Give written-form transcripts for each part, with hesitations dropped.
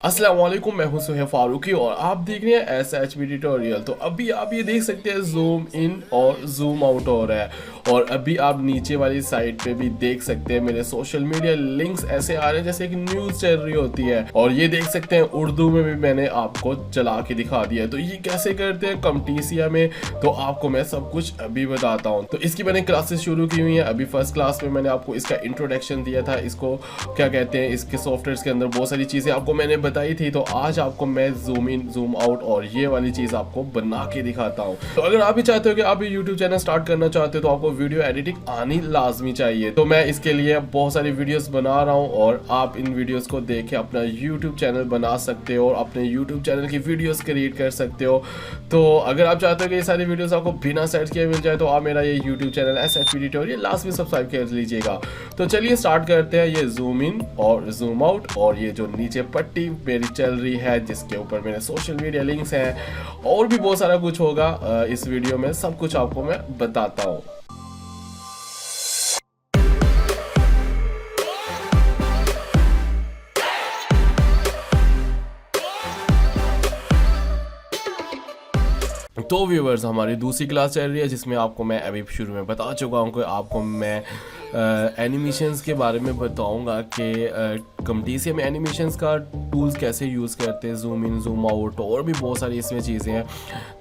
अस्सलाम वालेकुम, मैं हूं सुहेब फारूकी और आप देख रहे हैं SHB ट्यूटोरियल। तो अभी आप ये देख सकते हैं जूम इन और जूम आउट हो रहा है। और अभी आप नीचे वाली साइड पे भी देख सकते हैं मेरे सोशल मीडिया लिंक्स ऐसे आ रहे हैं जैसे एक न्यूज़ चल रही होती है। और ये देख सकते हैं उर्दू में भी मैंने आपको चला के दिखा दिया है। तो ये कैसे करते हैं कमटीसिया में, तो आपको मैं सब कुछ अभी बताता हूँ। तो इसकी मैंने क्लासेस शुरू की हुई हैं। अभी फर्स्ट क्लास में मैंने आपको इसका इंट्रोडक्शन दिया था, इसको क्या कहते हैं, इसके सॉफ्टवेयर के अंदर बहुत सारी चीज़ें आपको मैंने बताई थी। तो आज आपको मैं जूम इन जूम आउट और ये वाली चीज़ आपको बना के दिखाता हूँ। तो अगर आप भी चाहते हो कि आप यूट्यूब चैनल स्टार्ट करना चाहते हो तो आपको वीडियो एडिटिंग आनी लाजमी चाहिए। तो मैं इसके लिए बहुत सारी वीडियोस बना रहा हूँ और आप इन वीडियोस को देख के अपना यूट्यूब चैनल बना सकते हो और अपने यूट्यूब चैनल की वीडियोस क्रिएट कर सकते हो। तो अगर आप चाहते हो कि ये सारी वीडियोस आपको बिना सर्च किए मिल जाए तो आप मेरा ये YouTube channel SHB tutorial last में सब्सक्राइब कर लीजिएगा। तो चलिए स्टार्ट करते हैं। ये जूम इन और जूम आउट और ये जो नीचे पट्टी मेरी चल रही है जिसके ऊपर मेरे सोशल मीडिया लिंक्स हैं और भी बहुत सारा कुछ होगा इस वीडियो में, सब कुछ आपको मैं बताता हूँ। तो व्यूवर्स, हमारी दूसरी क्लास चल रही है जिसमें आपको मैं अभी शुरू में बता चुका हूँ कि आपको मैं एनिमेशंस के बारे में बताऊंगा कि कमटीसिया में एनिमेशंस का टूल्स कैसे यूज़ करते हैं, जूम इन जूम आउट और भी बहुत सारी इसमें चीज़ें हैं।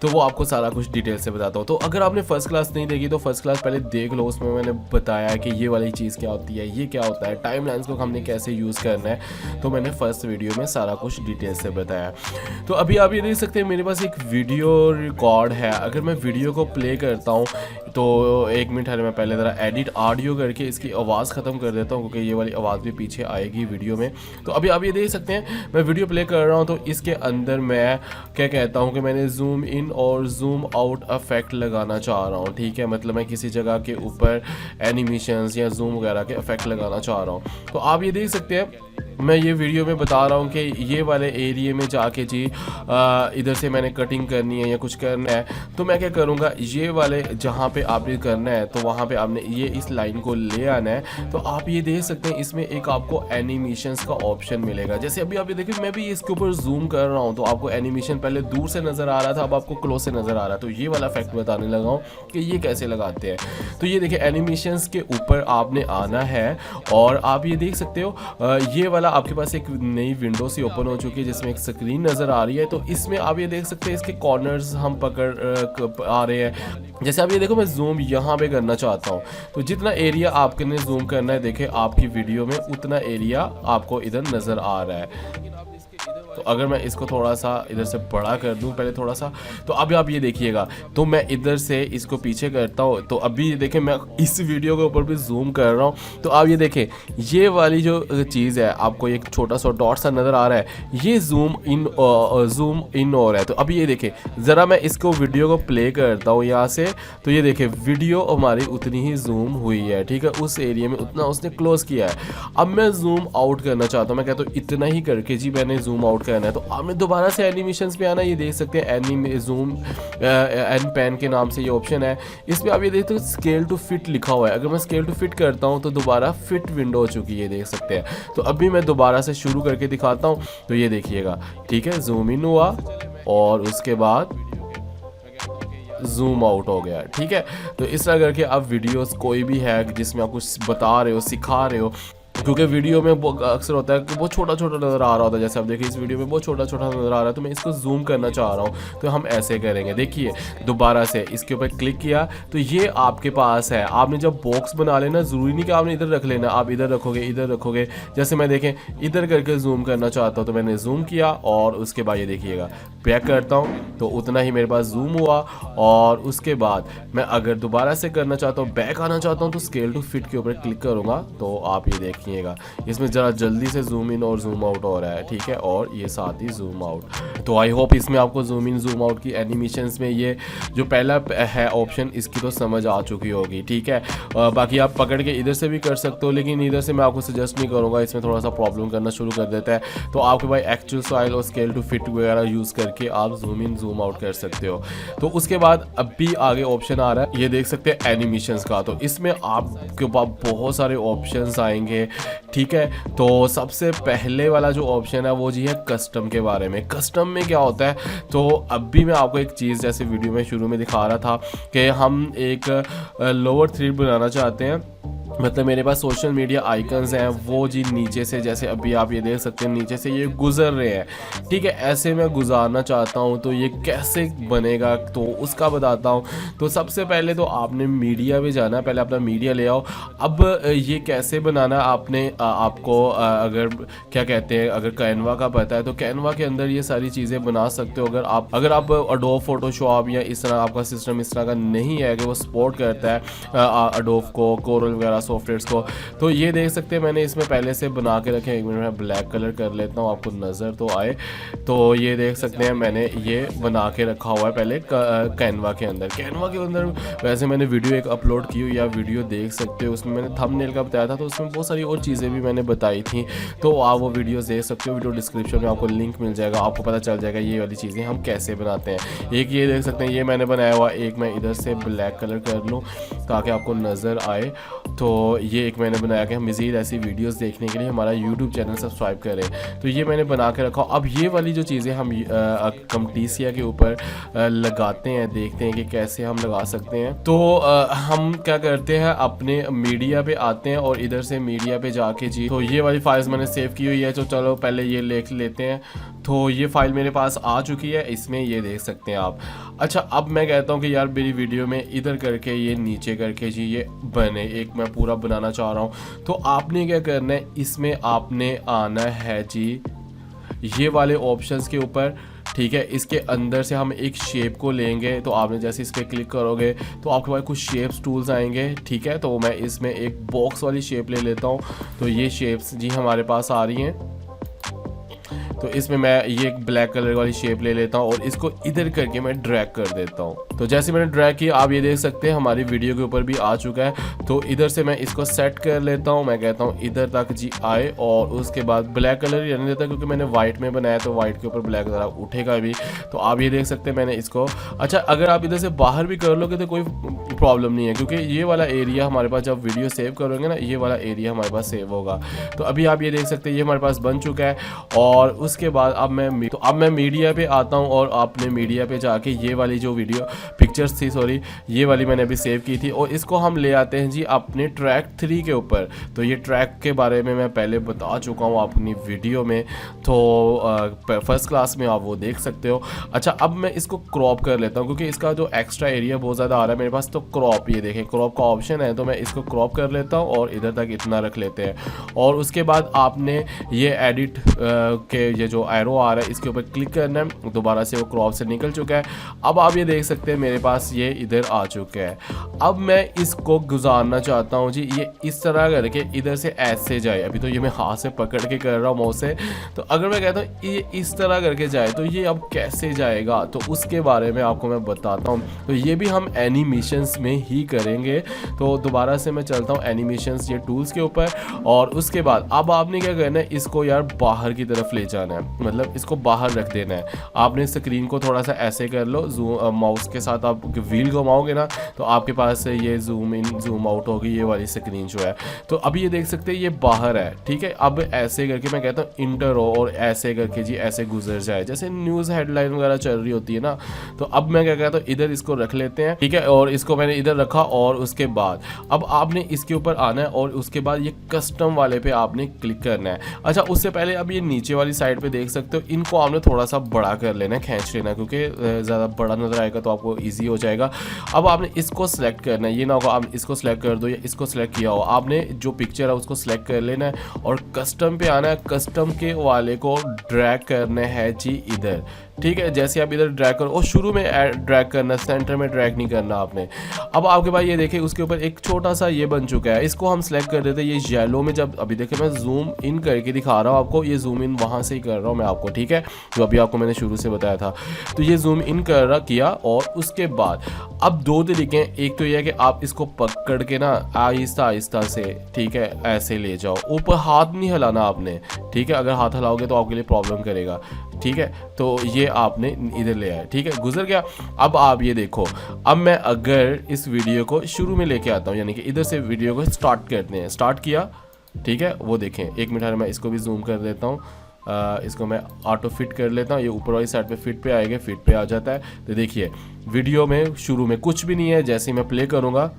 तो वो आपको सारा कुछ डिटेल से बताता हूँ। तो अगर आपने फर्स्ट क्लास नहीं देखी तो फर्स्ट क्लास पहले देख लो, उसमें मैंने बताया कि ये वाली चीज़ क्या होती है, ये क्या होता है, टाइम लाइन्स को हमने कैसे यूज़ करना है। तो मैंने फर्स्ट वीडियो में सारा कुछ डिटेल से बताया। तो अभी आप ये देख सकते हैं मेरे पास एक वीडियो रिकॉर्ड है। अगर मैं वीडियो को प्ले करता हूँ तो 1 मिनट है, मैं पहले ज़रा एडिट ऑडियो करके इसकी आवाज़ ख़त्म कर देता हूँ क्योंकि ये वाली आवाज़ भी पीछे आएगी वीडियो में। तो अभी आप ये देख सकते हैं मैं वीडियो प्ले कर रहा हूँ। तो इसके अंदर मैं क्या कहता हूँ कि मैंने जूम इन और जूम आउट इफेक्ट लगाना चाह रहा हूँ। ठीक है, मतलब मैं किसी जगह के ऊपर एनिमेशंस या जूम वगैरह के इफेक्ट लगाना चाह रहा हूँ। तो आप ये देख सकते हैं मैं ये वीडियो में बता रहा हूँ कि ये वाले एरिया में जाके जी इधर से मैंने कटिंग करनी है या कुछ करना है। तो मैं क्या करूँगा, ये वाले जहाँ पे आपने करना है तो वहाँ पे आपने ये इस लाइन को ले आना है। तो आप ये देख सकते हैं इसमें एक आपको एनिमेशंस का ऑप्शन मिलेगा। जैसे अभी आप ये देखिए मैं भी इसके ऊपर जूम कर रहा हूँ तो आपको एनिमेशन पहले दूर से नज़र आ रहा था, अब आपको क्लोज से नज़र आ रहा है। तो ये वाला इफेक्ट बताने लगा हूँ कि ये कैसे लगाते हैं। तो ये देखिए एनिमेशंस के ऊपर आपने आना है और आप ये देख सकते हो ये वाला आपके पास एक नई विंडो सी ओपन हो चुकी है जिसमें एक स्क्रीन नज़र आ रही है। तो इसमें आप ये देख सकते हैं इसके कॉर्नर्स हम पकड़ आ रहे हैं। जैसे आप ये देखो मैं जूम यहाँ पे करना चाहता हूँ तो जितना एरिया आपने जूम करना है देखे आपकी वीडियो में उतना एरिया आपको इधर नज़र आ रहा है। तो अगर मैं इसको थोड़ा सा इधर से बड़ा कर दूं पहले थोड़ा सा, तो अभी आप ये देखिएगा तो मैं इधर से इसको पीछे करता हूँ। तो अभी देखें मैं इस वीडियो के ऊपर भी जूम कर रहा हूँ। तो आप ये देखें ये वाली जो चीज़ है आपको एक छोटा सा डॉट सा नज़र आ रहा है, ये जूम इन हो रहा है। तो अभी ये देखें ज़रा मैं इसको वीडियो को प्ले करता हूँ यहाँ से। तो ये देखें वीडियो हमारी उतनी ही जूम हुई है। ठीक है, उस एरिया में उतना उसने क्लोज किया है। अब मैं जूम आउट करना चाहता हूँ, मैं कहता हूँ इतना ही करके जी मैंने जूम आउट करना है। तो आपने दोबारा से एनिमेशंस पे आना, ये देख सकते हैं जूम एन पेन के नाम से ये ऑप्शन है। इसमें आप ये देखते हो स्केल टू फिट लिखा हुआ है। अगर मैं स्केल टू फिट करता हूँ तो दोबारा फिट विंडो हो चुकी है, देख सकते हैं। तो अभी मैं दोबारा से शुरू करके दिखाता हूँ। तो ये देखिएगा, ठीक है, जूम इन हुआ और उसके बाद जूम आउट हो गया। ठीक है, तो इस तरह करके आप वीडियोस कोई भी है जिसमें आप कुछ बता रहे हो, सिखा रहे हो, क्योंकि वीडियो में अक्सर होता है कि बहुत छोटा छोटा नज़र आ रहा होता है। जैसे आप देखिए इस वीडियो में बहुत छोटा छोटा नज़र आ रहा है तो मैं इसको जूम करना चाह रहा हूँ। तो हम ऐसे करेंगे, देखिए दोबारा से इसके ऊपर क्लिक किया तो ये आपके पास है। आपने जब बॉक्स बना लेना ज़रूरी नहीं कि आपने इधर रख लेना, आप इधर रखोगे इधर रखोगे। जैसे मैं देखें इधर करके जूम करना चाहता हूँ तो मैंने जूम किया और उसके बाद ये देखिएगा बैक करता हूँ तो उतना ही मेरे पास जूम हुआ। और उसके बाद मैं अगर दोबारा से करना चाहता हूँ, बैक आना चाहता हूँ, तो स्केल टू फिट के ऊपर क्लिक करूँगा। तो आप ये देखिए इसमें ज़रा जल्दी से जूम इन और जूम आउट हो रहा है। ठीक है, और ये साथ ही जूम आउट। तो आई होप इसमें आपको जूम इन जूम आउट की एनिमेशंस में ये जो पहला है ऑप्शन इसकी तो समझ आ चुकी होगी। ठीक है, बाकी आप पकड़ के इधर से भी कर सकते हो लेकिन इधर से मैं आपको सजेस्ट नहीं करूँगा, इसमें थोड़ा सा प्रॉब्लम करना शुरू कर देता है। तो आपके भाई एक्चुअल स्टाइल और स्केल टू फिट वगैरह यूज़ करके आप जूम इन जूम आउट कर सकते हो। तो उसके बाद अब भी आगे ऑप्शन आ रहा है, ये देख सकते हैं एनिमेशंस का। तो इसमें आपके पास बहुत सारे ऑप्शंस आएंगे ठीक है। तो सबसे पहले वाला जो ऑप्शन है वो जी है कस्टम के बारे में। कस्टम में क्या होता है, तो अब भी मैं आपको एक चीज़ जैसे वीडियो में शुरू में दिखा रहा था कि हम एक लोअर थ्रेड बनाना चाहते हैं, मतलब मेरे पास सोशल मीडिया आइकन्स हैं वो जी नीचे से, जैसे अभी आप ये देख सकते हैं नीचे से ये गुजर रहे हैं, ठीक है। ऐसे मैं गुजारना चाहता हूँ, तो ये कैसे बनेगा तो उसका बताता हूँ। तो सबसे पहले तो आपने मीडिया में जाना है, पहले अपना मीडिया ले आओ। अब ये कैसे बनाना आपने आपको अगर क्या कहते हैं, अगर कैनवा का पता है तो कैनवा के अंदर ये सारी चीज़ें बना सकते हो। अगर आप अडोब फोटोशॉप या इस तरह आपका सिस्टम इस तरह का नहीं है कि वो सपोर्ट करता है अडोब को, कोरल वगैरह सॉफ्टवेयर्स को, तो ये देख सकते हैं मैंने इसमें पहले से बना के रखे हैं। एक मिनट में ब्लैक कलर कर लेता हूँ आपको नज़र तो आए। तो ये देख सकते हैं मैंने ये बना के रखा हुआ है पहले कैनवा के अंदर। कैनवा के अंदर वैसे मैंने वीडियो एक अपलोड की हुई, या वीडियो देख सकते हो, उसमें मैंने थंबनेल का बताया था, तो उसमें बहुत सारी और चीज़ें भी मैंने बताई थी, तो आप वो वीडियोस देख सकते हो। वीडियो डिस्क्रिप्शन में आपको लिंक मिल जाएगा, आपको पता चल जाएगा ये वाली चीज़ें हम कैसे बनाते हैं। एक ये देख सकते हैं ये मैंने बनाया हुआ, एक मैं इधर से ब्लैक कलर कर लूँ ताकि आपको नज़र आए। तो ये एक मैंने बनाया कि हम मज़ीद ऐसी वीडियोस देखने के लिए हमारा यूट्यूब चैनल सब्सक्राइब करें, तो ये मैंने बना के रखा। अब ये वाली जो चीज़ें हम कमटीसिया के ऊपर लगाते हैं, देखते हैं कि कैसे हम लगा सकते हैं। तो हम क्या करते हैं, अपने मीडिया पे आते हैं और इधर से मीडिया पे जाके जी, तो ये वाली फाइल्स मैंने सेव की हुई है, तो चलो पहले ये लिख लेते हैं। तो ये फाइल मेरे पास आ चुकी है, इसमें ये देख सकते हैं आप। अच्छा, अब मैं कहता हूँ कि यार मेरी वीडियो में इधर करके ये नीचे करके जी ये बने, एक मैं पूरा बनाना चाह रहा हूँ। तो आपने क्या करना है, इसमें आपने आना है जी ये वाले ऑप्शंस के ऊपर, ठीक है। इसके अंदर से हम एक शेप को लेंगे, तो आपने जैसे इस पर क्लिक करोगे तो आपके पास कुछ शेप्स टूल्स आएंगे, ठीक है। तो मैं इसमें एक बॉक्स वाली शेप ले लेता हूँ, तो ये शेप्स जी हमारे पास आ रही हैं। तो इसमें मैं ये एक ब्लैक कलर वाली शेप ले लेता हूँ और इसको इधर करके मैं ड्रैग कर देता हूँ। तो जैसे मैंने ड्रैग किया आप ये देख सकते हैं हमारी वीडियो के ऊपर भी आ चुका है। तो इधर से मैं इसको सेट कर लेता हूँ, मैं कहता हूँ इधर तक जी आए, और उसके बाद ब्लैक कलर ही रहने देता क्योंकि मैंने वाइट में बनाया, तो वाइट के ऊपर ब्लैक ज़रा उठेगा भी। तो आप ये देख सकते हैं मैंने इसको, अच्छा अगर आप इधर से बाहर भी कर लोगे तो कोई प्रॉब्लम नहीं है, क्योंकि ये वाला एरिया हमारे पास जब वीडियो सेव करोगे ना, ये वाला एरिया हमारे पास सेव होगा। तो अभी आप ये देख सकते हैं ये हमारे पास बन चुका है। और उसके बाद अब मैं मीडिया पे आता हूँ, और आपने मीडिया पे जाके ये वाली जो वीडियो पिक्चर्स थी, सॉरी ये वाली मैंने अभी सेव की थी, और इसको हम ले आते हैं जी अपने ट्रैक 3 के ऊपर। तो ये ट्रैक के बारे में मैं पहले बता चुका हूँ अपनी वीडियो में, तो फर्स्ट क्लास में आप वो देख सकते हो। अच्छा, अब मैं इसको क्रॉप कर लेता हूँ क्योंकि इसका जो एक्स्ट्रा एरिया बहुत ज़्यादा आ रहा है मेरे पास। तो क्रॉप, ये देखें क्रॉप का ऑप्शन है, तो मैं इसको क्रॉप कर लेता हूँ और इधर तक इतना रख लेते हैं। और उसके बाद आपने ये एडिट के ये जो एरो आ रहा है इसके ऊपर क्लिक करना है, दोबारा से वो क्रॉप से निकल चुका है। अब आप ये देख सकते हैं मेरे पास ये इधर आ चुका है। अब मैं इसको गुजारना चाहता हूँ जी, ये इस तरह करके इधर से ऐसे जाए। अभी तो ये मैं हाथ से पकड़ के कर रहा हूँ माउस से, तो अगर मैं कहता हूँ ये इस तरह करके जाए तो ये अब कैसे जाएगा, तो उसके बारे में आपको मैं बताता हूँ। तो ये भी हम एनिमेशंस में ही करेंगे। तो दोबारा से मैं चलता हूँ एनिमेशंस ये टूल्स के ऊपर, और उसके बाद अब आपने क्या करना है, इसको यार बाहर की तरफ ले जाना है, मतलब इसको बाहर रख देना है। आपने स्क्रीन को थोड़ा सा ऐसे कर लो, माउस के साथ आप व्हील घुमाओगे ना तो आपके पास ये जूम इन जूम आउट होगी ये वाली स्क्रीन जो है। तो अभी ये देख सकते हैं ये बाहर है, ठीक है। अब ऐसे करके मैं कहता हूँ इंटर हो, और ऐसे करके जी ऐसे गुजर जाए, जैसे न्यूज़ हेडलाइन वगैरह चल रही होती है ना। तो अब मैं क्या कहता हूँ इधर इसको रख लेते हैं, ठीक है। और इसको मैंने इधर रखा, और उसके बाद अब आपने इसके ऊपर आना है, और उसके बाद ये कस्टम वाले पे आपने क्लिक करना है। अच्छा, उससे पहले अब ये नीचे वाली साइड पे देख सकते हो, इनको आपने थोड़ा सा बड़ा कर लेना है, खींच लेना, क्योंकि ज़्यादा बड़ा नज़र आएगा तो आपको ईजी हो जाएगा। अब आपने इसको सेलेक्ट करना है, ये ना होगा आप इसको सेलेक्ट कर दो या इसको सेलेक्ट किया हो, आपने जो पिक्चर है उसको सेलेक्ट कर लेना है और कस्टम पे आना है। कस्टम के वाले को ड्रैग करना है जी इधर, ठीक है। जैसे आप इधर ड्रैग करो, और शुरू में ड्रैग करना, सेंटर में ड्रैग नहीं करना आपने। अब आपके पास ये देखें उसके ऊपर एक छोटा सा ये बन चुका है, इसको हम सेलेक्ट कर देते हैं। ये येलो में जब अभी देखें मैं जूम इन करके दिखा रहा हूँ आपको, ये जूम इन वहाँ से ही कर रहा हूँ मैं आपको, ठीक है, जो अभी आपको मैंने शुरू से बताया था। तो ये जूम इन किया, और उसके बाद अब दो तरीके हैं। एक तो ये है कि आप इसको पकड़ के ना आहिस्ता आहिस्ता से, ठीक है, ऐसे ले जाओ, ऊपर हाथ नहीं हिलाना आपने, ठीक है। अगर हाथ हिलाओगे तो आपके लिए प्रॉब्लम करेगा, ठीक है। तो ये आपने इधर ले आया, ठीक है, गुजर गया। अब आप ये देखो, अब मैं अगर इस वीडियो को शुरू में लेके आता हूँ, यानी कि इधर से वीडियो को स्टार्ट करते हैं, स्टार्ट किया, ठीक है, वो देखें। एक मिनट मैं इसको भी जूम कर देता हूँ, इसको मैं ऑटो फिट कर लेता हूँ। ये ऊपर वाली साइड पे फिट पे आएगा, फिट पे आ जाता है। तो देखिए वीडियो में शुरू में कुछ भी नहीं है, जैसे ही मैं प्ले करूँगा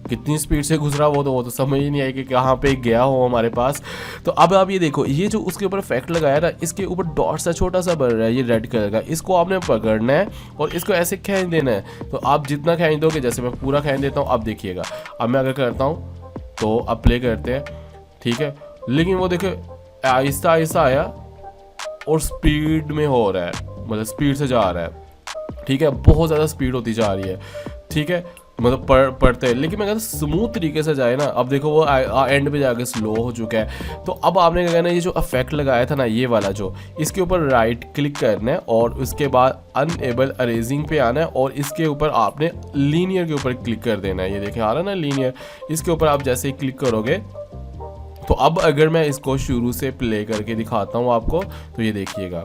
कितनी स्पीड से गुजरा वो तो समझ ही नहीं आई कि कहाँ पे गया हो हमारे पास। तो अब आप ये देखो, ये जो उसके ऊपर इफेक्ट लगाया ना, इसके ऊपर डॉट सा छोटा सा बन रहा है ये रेड कलर का, इसको आपने पकड़ना है और इसको ऐसे खींच देना है। तो आप जितना खींच दोगे, जैसे मैं पूरा खींच देता हूँ, अब देखिएगा। अब मैं अगर करता हूँ तो अब प्ले करते हैं, ठीक है, लेकिन वो देखो आहिस्ता आहिस्ता आया और स्पीड में हो रहा है, मतलब स्पीड से जा रहा है, ठीक है, बहुत ज़्यादा स्पीड होती जा रही है, ठीक है, मतलब पढ़ते हैं। लेकिन मैं कहता हूँ स्मूथ तरीके से जाए ना। अब देखो वो एंड पे जाके स्लो हो चुका है। तो अब आपने क्या करना है, ये जो इफेक्ट लगाया था ना ये वाला जो, इसके ऊपर राइट क्लिक करना है और उसके बाद अनएबल अरेजिंग पे आना है और इसके ऊपर आपने लीनियर के ऊपर क्लिक कर देना है। ये देखें आ रहा है ना लीनियर, इसके ऊपर आप जैसे ही क्लिक करोगे तो अब अगर मैं इसको शुरू से प्ले करके दिखाता हूँ आपको, तो ये देखिएगा,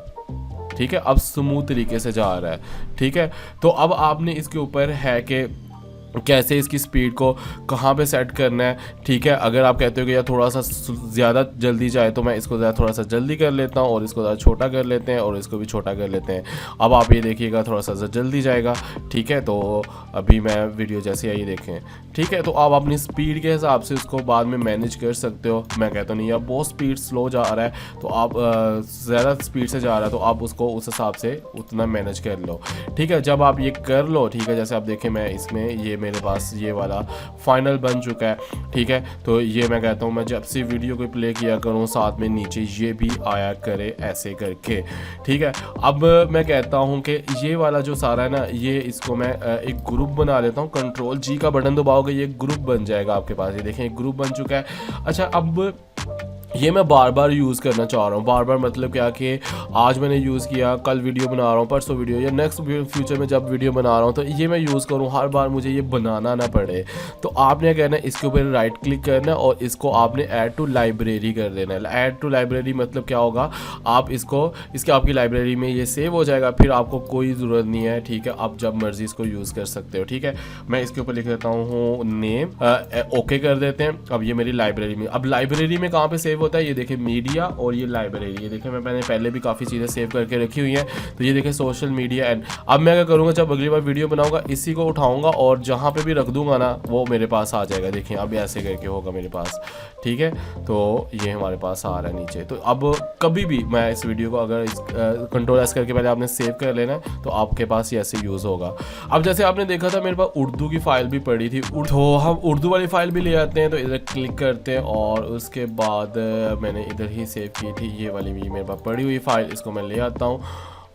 ठीक है, अब स्मूथ तरीके से जा रहा है, ठीक है। तो अब आपने इसके ऊपर है कि कैसे इसकी स्पीड को कहाँ पे सेट करना है, ठीक है। अगर आप कहते हो कि यार थोड़ा सा ज़्यादा जल्दी जाए तो मैं इसको थोड़ा सा जल्दी कर लेता हूँ और इसको ज़्यादा छोटा कर लेते हैं और इसको भी छोटा कर लेते हैं। अब आप ये देखिएगा थोड़ा सा जल्दी जाएगा, ठीक है। तो अभी मैं वीडियो जैसे आई देखें, ठीक है। तो आप अपनी स्पीड के हिसाब से उसको बाद में मैनेज कर सकते हो। मैं कहता नहीं यार बहुत स्पीड स्लो जा रहा है तो आप ज़्यादा स्पीड से जा रहा है तो आप उसको उस हिसाब से उतना मैनेज कर लो, ठीक है। जब आप ये कर लो, ठीक है, जैसे आप देखें मैं इसमें ये मेरे पास ये वाला फाइनल बन चुका है, ठीक है। तो ये मैं कहता हूँ मैं जब से वीडियो को प्ले किया करूँ साथ में नीचे ये भी आया करे ऐसे करके, ठीक है। अब मैं कहता हूँ कि ये वाला जो सारा है ना, ये इसको मैं एक ग्रुप बना लेता हूँ। कंट्रोल जी का बटन दबाओगे ये ग्रुप बन जाएगा आपके पास। ये देखें एक ग्रुप बन चुका है। अच्छा, अब ये मैं बार बार यूज़ करना चाह रहा हूँ। बार बार मतलब क्या कि आज मैंने यूज़ किया, कल वीडियो बना रहा हूँ, परसों वीडियो, या नेक्स्ट फ्यूचर में जब वीडियो बना रहा हूँ तो ये मैं यूज़ करूँ, हर बार मुझे ये बनाना ना पड़े। तो आपने क्या करना है, इसके ऊपर राइट क्लिक करना है और इसको आपने ऐड टू लाइब्रेरी कर देना है। ऐड टू लाइब्रेरी मतलब क्या होगा, आप इसके आपकी लाइब्रेरी में ये सेव हो जाएगा, फिर आपको कोई ज़रूरत नहीं है, ठीक है। आप जब मर्जी इसको यूज़ कर सकते हो, ठीक है। मैं इसके ऊपर लिख देता हूँ नेम, ओके कर देते हैं। अब ये मेरी लाइब्रेरी में, अब लाइब्रेरी में कहाँ पे सेव होता है, ये देखिए मीडिया और ये लाइब्रेरी। ये देखिए मैंने पहले भी काफ़ी चीज़ें सेव करके रखी हुई हैं। तो ये देखिए सोशल मीडिया एंड, अब मैं क्या करूँगा, जब अगली बार वीडियो बनाऊंगा इसी को उठाऊंगा और जहाँ पे भी रख दूंगा ना वो मेरे पास आ जाएगा। देखिए अब ऐसे करके होगा मेरे पास, ठीक है। तो ये हमारे पास आ रहा है नीचे। तो अब कभी भी मैं इस वीडियो को अगर कंट्रोल एस करके पहले आपने सेव कर लेना तो आपके पास ये ऐसे यूज़ होगा। अब जैसे आपने देखा था मेरे पास उर्दू की फ़ाइल भी पड़ी थी, तो हम उर्दू वाली फ़ाइल भी ले आते हैं। तो इधर क्लिक करते हैं और उसके बाद मैंने इधर ही सेव की थी ये वाली भी मेरे पास पड़ी हुई फ़ाइल, इसको मैं ले आता हूँ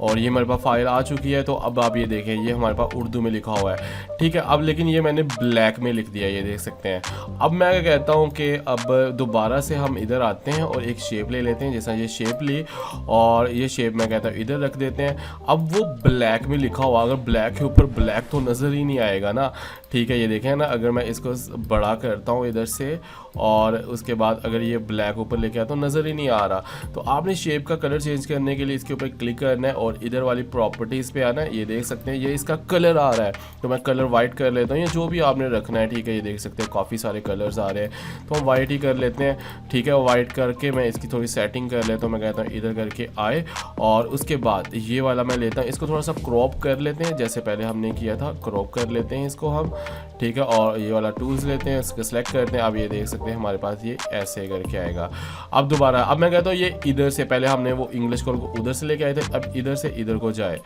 और ये मेरे पास फाइल आ चुकी है। तो अब आप ये देखें ये हमारे पास उर्दू में लिखा हुआ है, ठीक है। अब लेकिन ये मैंने ब्लैक में लिख दिया, ये देख सकते हैं। अब मैं क्या कहता हूँ कि अब दोबारा से हम इधर आते हैं और एक शेप ले लेते हैं, जैसा ये शेप ली और ये शेप मैं कहता हूँ इधर रख देते हैं। अब वो ब्लैक में लिखा हुआ, अगर ब्लैक के ऊपर ब्लैक तो नज़र ही नहीं आएगा ना, ठीक है। ये देखें ना, अगर मैं इसको बड़ा करता हूँ इधर से और उसके बाद अगर ये ब्लैक ऊपर लेके आता तो नज़र ही नहीं आ रहा। तो आपने शेप का कलर चेंज करने के लिए इसके ऊपर क्लिक करना है और इधर वाली प्रॉपर्टीज़ पे आना है। ये देख सकते हैं ये इसका कलर आ रहा है, तो मैं कलर वाइट कर लेता हूँ या जो भी आपने रखना है, ठीक है। ये देख सकते हैं काफ़ी सारे कलर्स आ रहे हैं तो हम वाइट ही कर लेते हैं, ठीक है। वाइट करके मैं इसकी थोड़ी सेटिंग कर लेता हूँ। मैं कहता हूँ इधर करके आए और उसके बाद ये वाला मैं लेता हूँ, इसको थोड़ा सा क्रॉप कर लेते हैं जैसे पहले हमने किया था, क्रॉप कर लेते हैं इसको हम, ठीक है। और ये वाला टूल्स लेते हैं, इसको सेलेक्ट करते हैं। अब ये देख सकते हैं हमारे पास ये ऐसे करके आएगा। अब दोबारा, अब मैं कहता हूँ ये इधर से, पहले हमने वो इंग्लिश को उधर से लेके आए थे, अब इधर से इधर को जाए,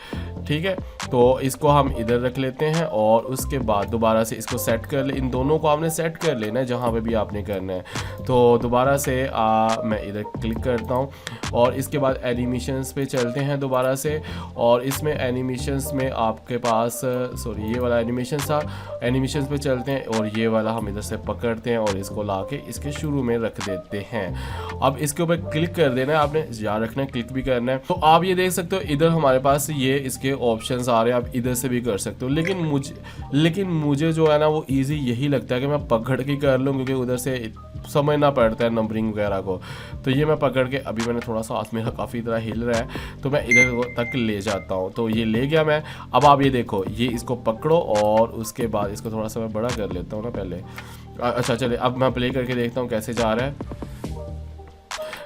ठीक है। तो इसको हम इधर रख लेते हैं और उसके बाद दोबारा से इसको सेट कर ले, इन दोनों को आपने सेट कर लेना है जहाँ पे भी आपने करना है। तो दोबारा से मैं इधर क्लिक करता हूँ और इसके बाद एनिमेशंस पे चलते हैं दोबारा से। और इसमें एनिमेशंस में आपके पास सॉरी ये वाला एनिमेशन था, एनिमेशंस पे चलते हैं और ये वाला हम इधर से पकड़ते हैं और इसको ला के इसके शुरू में रख देते हैं। अब इसके ऊपर क्लिक कर देना है, आपने याद रखना है क्लिक भी करना है। तो आप ये देख सकते हो इधर हमारे पास ये इसके ऑप्शंस आ रहे हैं, आप इधर से भी कर सकते हो, लेकिन मुझे जो है ना वो इजी यही लगता है कि मैं पकड़ के कर लूँ, क्योंकि उधर से समझना पड़ता है नंबरिंग वगैरह को। तो ये मैं पकड़ के, अभी मैंने थोड़ा सा हाथ मेरा काफ़ी तरह हिल रहा है, तो मैं इधर तक ले जाता हूँ। तो ये ले गया मैं। अब आप ये देखो, ये इसको पकड़ो और उसके बाद इसको थोड़ा सा मैं बड़ा कर लेता हूँ ना पहले। अच्छा चलिए, अब मैं प्ले करके देखता हूँ कैसे जा रहा है।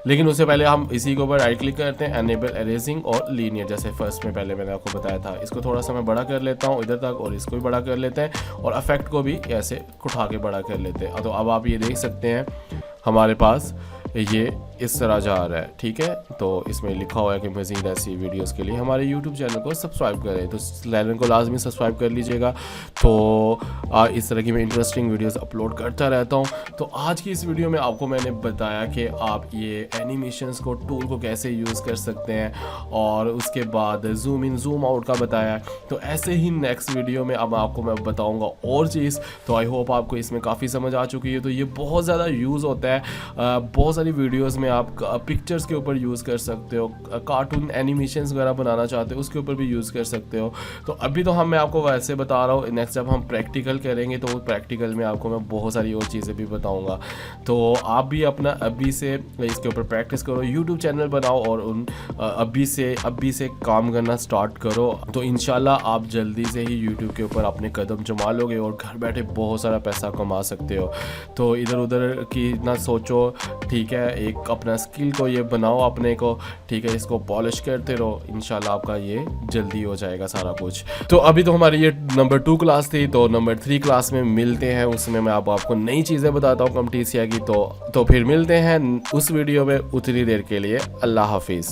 लेकिन उससे पहले हम इसी के ऊपर राइट क्लिक करते हैं, एनेबल एरेजिंग और लीनियर, जैसे फर्स्ट में पहले मैंने आपको बताया था। इसको थोड़ा सा मैं बड़ा कर लेता हूँ इधर तक, और इसको भी बड़ा कर लेते हैं, और इफेक्ट को भी ऐसे उठा के बड़ा कर लेते हैं। तो अब आप ये देख सकते हैं हमारे पास ये इस तरह जा रहा है, ठीक है। तो इसमें लिखा हुआ है कि मज़ीद ऐसी वीडियोस के लिए हमारे यूट्यूब चैनल को सब्सक्राइब करें, तो चैनल को लाजमी सब्सक्राइब कर लीजिएगा। तो इस तरह की मैं इंटरेस्टिंग वीडियोस अपलोड करता रहता हूँ। तो आज की इस वीडियो में आपको मैंने बताया कि आप ये एनिमेशंस को, टूल को कैसे यूज़ कर सकते हैं, और उसके बाद जूम इन जूम आउट का बताया। तो ऐसे ही नेक्स्ट वीडियो में अब आपको मैं बताऊँगा और चीज़। तो आई होप आपको इसमें काफ़ी समझ आ चुकी है। तो ये बहुत ज़्यादा यूज़ होता है, बहुत सारी वीडियोस में आप पिक्चर्स के ऊपर यूज़ कर सकते हो, कार्टून एनिमेशंस वगैरह बनाना चाहते हो उसके ऊपर भी यूज़ कर सकते हो। तो अभी तो मैं आपको वैसे बता रहा हूँ, नेक्स्ट जब हम प्रैक्टिकल करेंगे तो प्रैक्टिकल में आपको मैं बहुत सारी और चीज़ें भी बताऊँगा। तो आप भी अपना अभी से इसके ऊपर प्रैक्टिस करो, यूट्यूब चैनल बनाओ, और उन अभी से काम करना स्टार्ट करो। तो इंशाल्लाह आप जल्दी से ही यूट्यूब के ऊपर अपने कदम जमा लोगे और घर बैठे बहुत सारा पैसा कमा सकते हो। तो इधर उधर की ना सोचो, ठीक है। एक अपना स्किल को ये बनाओ अपने को, ठीक है। इसको पॉलिश करते रहो, इंशाल्लाह आपका ये जल्दी हो जाएगा सारा कुछ। तो अभी तो हमारी ये नंबर 2 क्लास थी, तो नंबर 3 क्लास में मिलते हैं। उसमें मैं आपको नई चीज़ें बताता हूँ कम्टीसिया की। तो फिर मिलते हैं उस वीडियो में। उतनी देर के लिए अल्लाह हाफिज़।